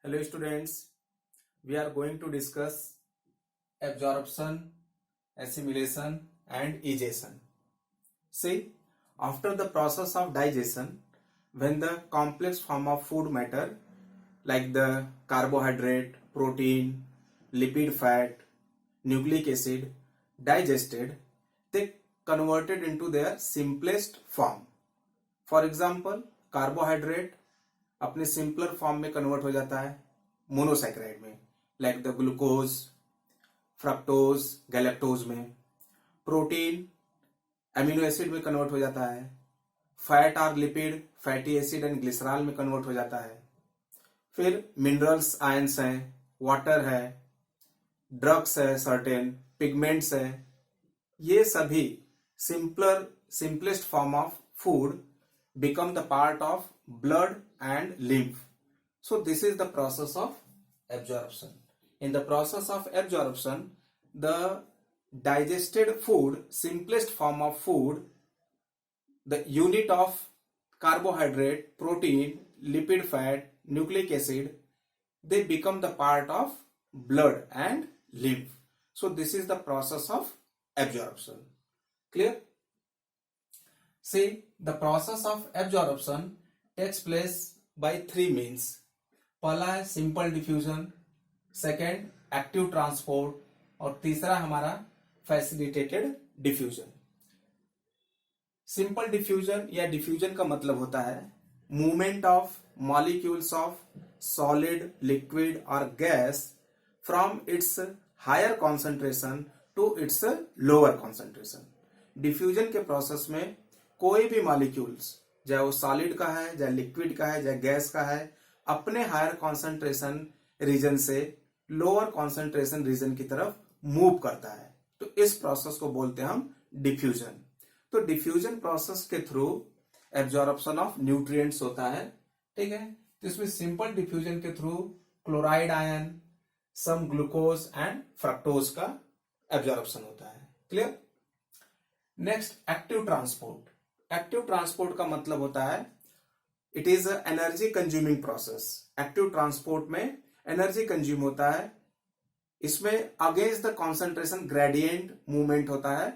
Hello students, we are going to discuss absorption, assimilation and egestion. See, after the process of digestion, when the complex form of food matter like the carbohydrate, protein, lipid, fat, nucleic acid digested, they converted into their simplest form. For example, carbohydrate अपने simpler form में convert हो जाता है monosaccharide में, like the glucose, fructose, galactose में. Protein amino acid में convert हो जाता है. फैट और lipid fatty acid and glycerol में कन्वर्ट हो जाता है. फिर मिनरल्स, आयंस हैं, वाटर है, ड्रग्स है, सर्टेन पिगमेंट्स है. ये सभी simplest form of food become the part of blood and lymph. So this is the process of absorption. In the process of absorption, the digested food, simplest form of food, the unit of carbohydrate, protein, lipid, fat, nucleic acid, they become the part of blood and lymph. So this is the process of absorption. Clear? See, the process of absorption takes place by three means. पहला है simple diffusion, second active transport और तीसरा हमारा facilitated diffusion. Simple diffusion या diffusion का मतलब होता है movement of molecules of solid, liquid और gas from its higher concentration to its lower concentration. Diffusion के प्रोसेस में कोई भी मॉलिक्यूल्स, चाहे वो सॉलिड का है, चाहे लिक्विड का है, चाहे गैस का है, अपने हायर कॉन्सेंट्रेशन रीजन से लोअर कॉन्सेंट्रेशन रीजन की तरफ मूव करता है. तो इस प्रोसेस को बोलते हैं हम डिफ्यूजन. तो डिफ्यूजन प्रोसेस के थ्रू एब्जॉर्प्शन ऑफ न्यूट्रिएंट्स होता है. ठीक है, तो इसमें सिंपल डिफ्यूजन के through chloride ion, some glucose and fructose का एब्जॉर्प्शन होता है. Clear? Next, active transport. Active transport का मतलब होता है it is energy consuming process. Active transport में एनर्जी कंज्यूम होता है. इसमें against the concentration gradient movement होता है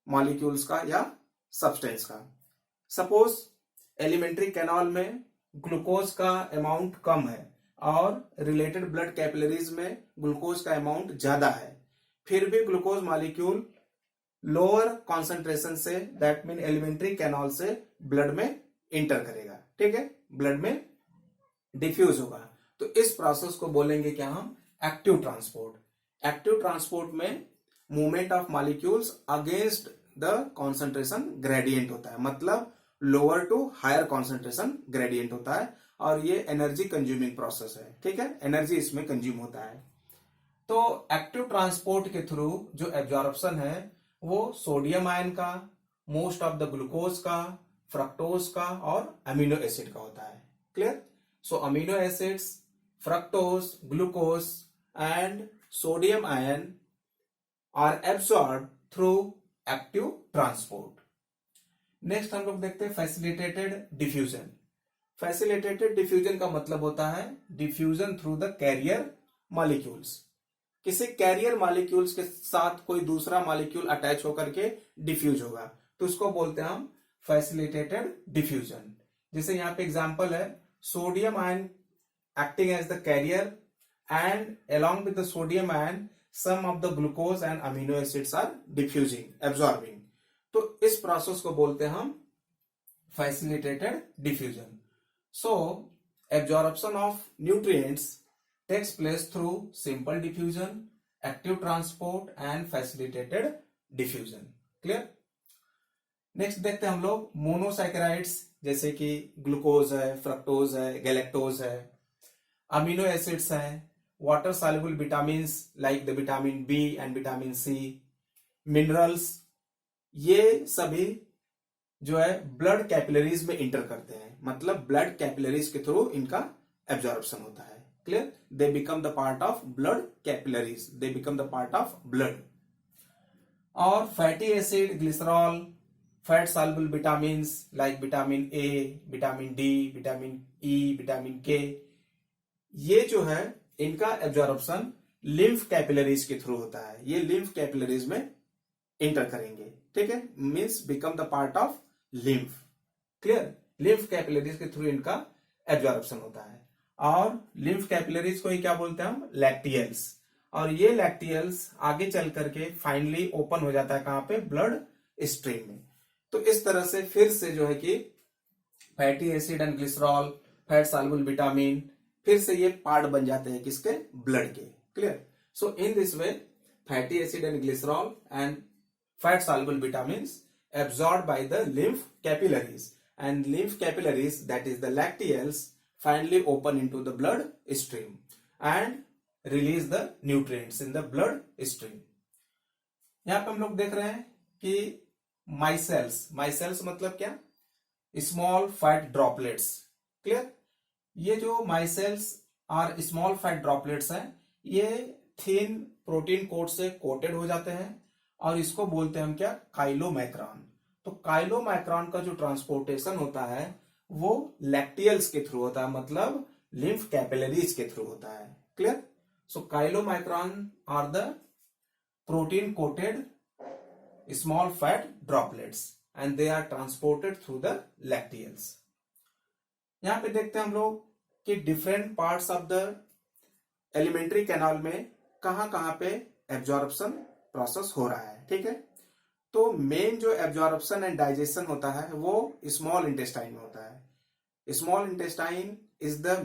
मॉलिक्यूल्स का या सब्सटेंस का. सपोज एलिमेंट्री कैनाल में ग्लूकोज का अमाउंट कम है और रिलेटेड ब्लड कैपिलरीज में ग्लूकोज का अमाउंट ज्यादा है, फिर भी ग्लूकोज मॉलिक्यूल लोअर कॉन्सेंट्रेशन से, दैट मीन एलिमेंट्री कैनाल से ब्लड में इंटर करेगा. ठीक है, ब्लड में डिफ्यूज होगा. तो इस प्रोसेस को बोलेंगे क्या हम? Active transport. एक्टिव ट्रांसपोर्ट में movement of molecules against the concentration gradient होता है, मतलब lower to higher concentration gradient होता है और ये एनर्जी कंज्यूमिंग प्रोसेस है. ठीक है, एनर्जी इसमें कंज्यूम होता है. तो एक्टिव ट्रांसपोर्ट के थ्रू जो एब्जॉर्प्शन है वो सोडियम आयन का, मोस्ट ऑफ द ग्लूकोज का, फ्रक्टोज का और अमीनो एसिड का होता है. Clear? So amino acids, fructose, glucose and sodium ion are absorb through active transport. Next हम लोग देखते हैं फैसिलिटेटेड डिफ्यूजन. फैसिलिटेटेड डिफ्यूजन का मतलब होता है diffusion through the carrier molecules. किसी कैरियर मॉलिक्यूल्स के साथ कोई दूसरा मॉलिक्यूल अटैच होकर के डिफ्यूज होगा, तो उसको बोलते हैं हम फैसिलिटेटेड डिफ्यूजन. जैसे यहां पे एग्जांपल है sodium ion acting as the carrier and along with the sodium ion some of the glucose and amino acids are diffusing, absorbing. तो इस प्रोसेस को बोलते हैं हम facilitated diffusion. So absorption of nutrients takes place through simple diffusion, active transport and facilitated diffusion. Clear? Next देखते हैं हम लोग मोनोसैकेराइड्स, जैसे कि ग्लूकोज है, फ्रक्टोज है, गैलेक्टोज है, अमीनो एसिड्स हैं, water soluble vitamins like the vitamin B and vitamin C, minerals. ये सभी जो है ब्लड कैपिलरीज में इंटर करते हैं, मतलब ब्लड कैपिलरीज के थ्रू इनका एब्जॉर्प्शन होता है. Clear? They become the part of blood capillaries. They become the part of blood. और fatty acid, glycerol, fat soluble vitamins like vitamin A, vitamin D, vitamin E, vitamin के, ये जो है इनका एब्जॉर्प्शन लिम्फ कैपिलरीज के through होता है। ये लिम्फ कैपिलरीज में इंटर करेंगे, ठीक है, means become the part of lymph. Clear? Lymph capillaries के थ्रू इनका एब्जॉर्प्शन होता है। और लिम्फ कैपिलरीज को ही क्या बोलते हैं हम? लैक्टियल्स। और ये लैक्टियल्स आगे चल करके फाइनली ओपन हो जाता है कहां पे? ब्लड स्ट्रीम में। तो इस तरह से फिर से जो है कि fatty acid and glycerol, fat soluble vitamin, फिर से ये पार्ट बन जाते हैं किसके? ब्लड के। Clear? So in this way fatty acid and glycerol and fat soluble vitamins absorbed by the lymph capillaries, and lymph capillaries, that is the lacteals, finally open into the blood stream and release the nutrients in the blood stream. यहां पे हम लोग देख रहे हैं कि माइसेल्स मतलब क्या? Small fat droplets. क्लियर? ये जो माइसेल्स और स्मॉल फैट ड्रॉपलेट्स हैं, ये थिन प्रोटीन कोट से कोटेड हो जाते हैं और इसको बोलते हैं हम क्या? काइलोमैक्रॉन। तो काइलोमैक्रॉन का जो ट्रांसपोर्टेशन होता है वो लैक्टियल्स के थ्रू होता है, मतलब लिम्फ कैपिलरीज के थ्रू होता है। Clear? So chylomicron are the protein coated small fat droplets and they are transported through the lacteals. यहां पे देखते हैं हम लोग कि different parts of the alimentary canal में कहां पे एब्जॉर्प्शन प्रोसेस हो रहा है। ठीक है? तो मेन जो एब्जॉर्प्शन एंड डाइजेशन होता है वो स्मॉल इंटेस्टाइन में होता है। Small intestine is the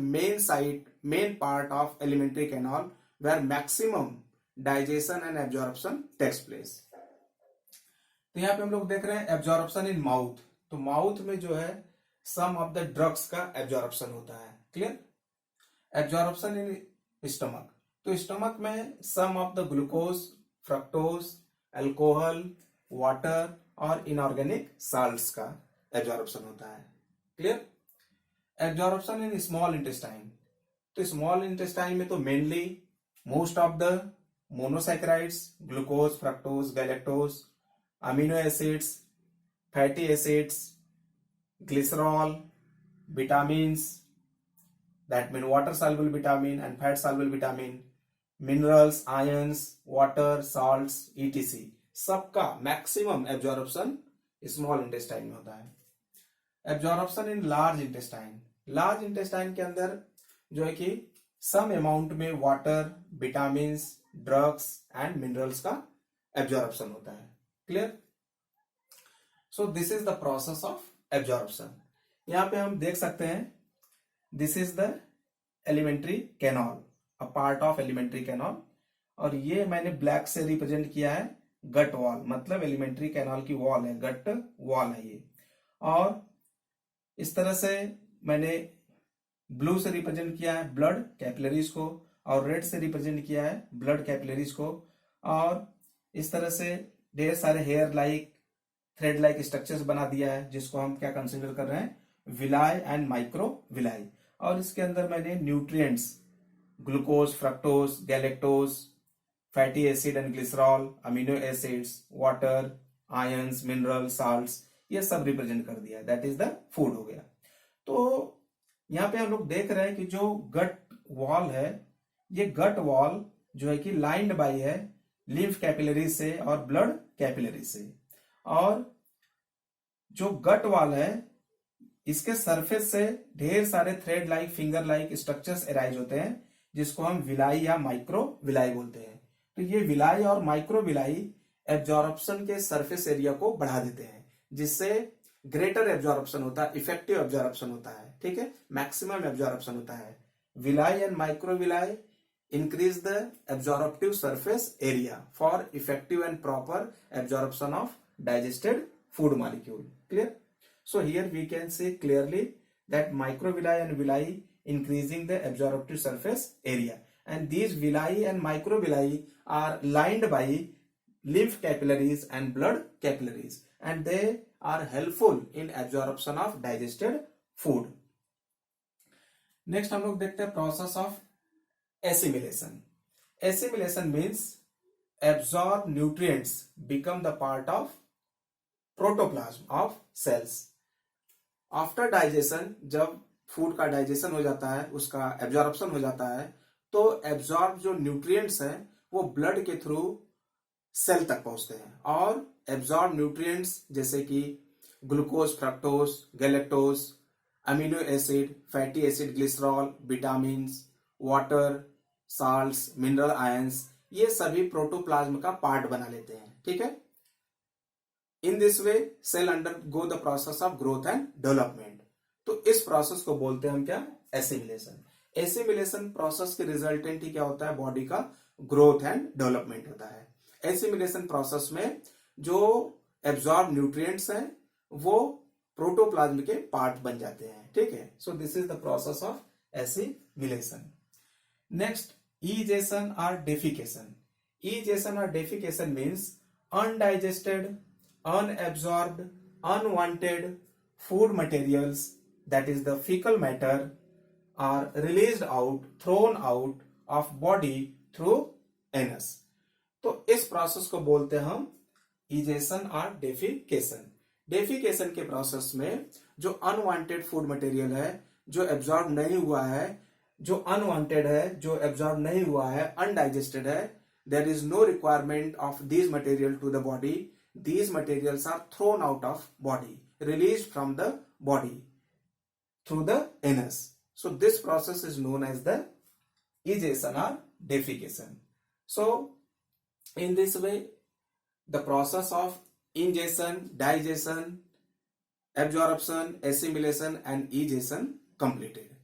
main part of alimentary canal where maximum digestion and absorption takes place. तो यहां पे हम लोग देख रहे हैं एब्जॉर्प्शन इन माउथ। तो माउथ में जो है सम ऑफ द ड्रग्स का एब्जॉर्प्शन होता है। क्लियर? एब्जॉर्प्शन इन स्टमक, तो स्टमक में some of the glucose, fructose, alcohol, water और इनऑर्गेनिक साल्ट्स का एब्जॉर्प्शन होता है। Clear? Absorption in small intestine, तो स्मॉल इंटेस्टाइन में तो mainly most of the monosaccharides, glucose, fructose, galactose, amino acids, fatty acids, glycerol, vitamins, that mean water soluble vitamin and fat soluble vitamin, minerals, ions, water, salts, etc. सबका maximum absorption small intestine में होता है। Absorption in large intestine, large intestine के अंदर जो है कि some amount में water, vitamin, drugs and minerals का एब्जॉर्प्शन होता है। Clear? So this is the process of absorption. यहां पे हम देख सकते हैं this is the alimentary canal, a part of alimentary canal, और ये मैंने ब्लैक से रिप्रेजेंट किया है गट वॉल, मतलब एलिमेंट्री कैनाल की वॉल है, गट वॉल है ये। और इस तरह से मैंने ब्लू से रिप्रेजेंट किया है ब्लड कैपिलरीज को, और रेड से रिप्रेजेंट किया है ब्लड कैपिलरीज को, और इस तरह से ढेर सारे hair like, thread like structures बना दिया है, जिसको हम क्या कंसिडर कर रहे हैं? Villi and micro villi. और इसके अंदर मैंने nutrients, glucose, fructose, galactose, fatty acid and glycerol, amino acids, water, ions, mineral, salts, ये सब रिप्रेजेंट कर दिया। दैट इज द फूड हो गया। तो यहां पे हम लोग देख रहे हैं कि जो गट वॉल है, ये गट वॉल जो है कि लाइंड बाई है लिम्फ कैपिलरी से और ब्लड कैपिलरी से। और जो गट वॉल है इसके सरफेस से ढेर सारे thread like, finger like structures arise होते हैं, जिसको हम विलाई या माइक्रो विलाई बोलते हैं। तो ये विलाई और माइक्रो विलाई एब्जॉर्प्शन के सरफेस एरिया को बढ़ा देते हैं, जिससे ग्रेटर एब्जॉर्प्शन होता है, इफेक्टिव एब्जॉर्प्शन होता है। ठीक है? मैक्सिमम एब्जॉर्प्शन होता है। Villi and micro villi increase the absorptive surface area for effective and proper absorption of digested food molecule. Clear? So here we can see clearly that microvilli and villi increasing the absorptive surface area, and these villi and microvilli are lined by lymph capillaries and blood capillaries, and they are helpful in absorption of digested food. Next हम लोग देखते हैं process of assimilation. Assimilation means absorbed nutrients become the part of protoplasm of cells. After digestion, जब food का digestion हो जाता है, उसका एब्जॉर्प्शन हो जाता है, तो एब्जॉर्ब जो न्यूट्रिएंट्स हैं वो ब्लड के थ्रू सेल तक पहुंचते हैं, और एब्जॉर्ब न्यूट्रिएंट्स जैसे कि glucose, fructose, galactose, amino acid, fatty acid, glycerol, vitamin, water, salts, mineral ions, ये सभी प्रोटोप्लाज्म का पार्ट बना लेते हैं। ठीक है। In this way cell undergo the process of growth and development. तो इस प्रोसेस को बोलते हैं हम क्या? एसिमिलेशन। एसिमिलेशन प्रोसेस के रिजल्टेंट ही क्या होता है? बॉडी का ग्रोथ एंड डेवलपमेंट होता है। एसिमिलेशन प्रोसेस में जो एब्जॉर्ब न्यूट्रिएंट्स हैं वो प्रोटोप्लाज्म के पार्ट बन जाते हैं। ठीक है। So this is the process of assimilation. Next, ईजेशन और डेफिकेशन। ईजेशन और defecation means undigested, unabsorbed, unwanted food materials, that is the fecal matter, are released out, thrown out of body through anus. तो इस process को बोलते हैं हम egestion और defecation. Defecation के प्रोसेस में जो अनवांटेड फूड मटेरियल है, जो एब्जॉर्ब नहीं हुआ है, जो अनवांटेड है, जो एब्जॉर्ब नहीं हुआ है, अनडाइजेस्टेड है, there is no requirement of these material to the body. These materials are thrown out of body, released from the body through the anus. So this process is known as the egestion or defecation. So in this way the process of ingestion, digestion, absorption, assimilation and egestion completed.